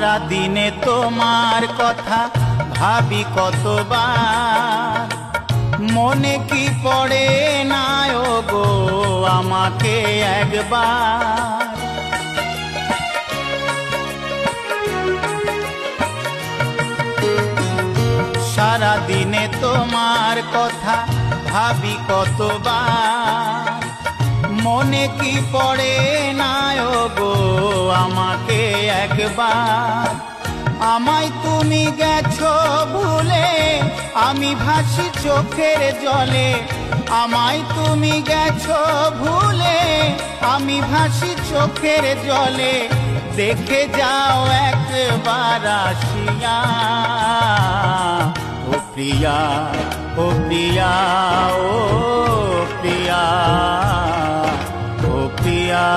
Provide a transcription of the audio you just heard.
সারা দিনে তোমার কথা ভাবি কতবার, মনে কি পড়ে না গো আমাকে একবার। সারা দিনে তোমার কথা ভাবি কতবার, মনে কি পড়ে না গো আমাকে একবার। আমায় তুমি গেছো ভুলে, আমি ভাসি চোখের জলে। আমায় তুমি গেছো ভুলে, আমি ভাসি চোখের জলে। দেখে যাও একবার আসিয়া, ও প্রিয়া, ও প্রিয়া, ও প্রিয়া, ও প্রিয়া।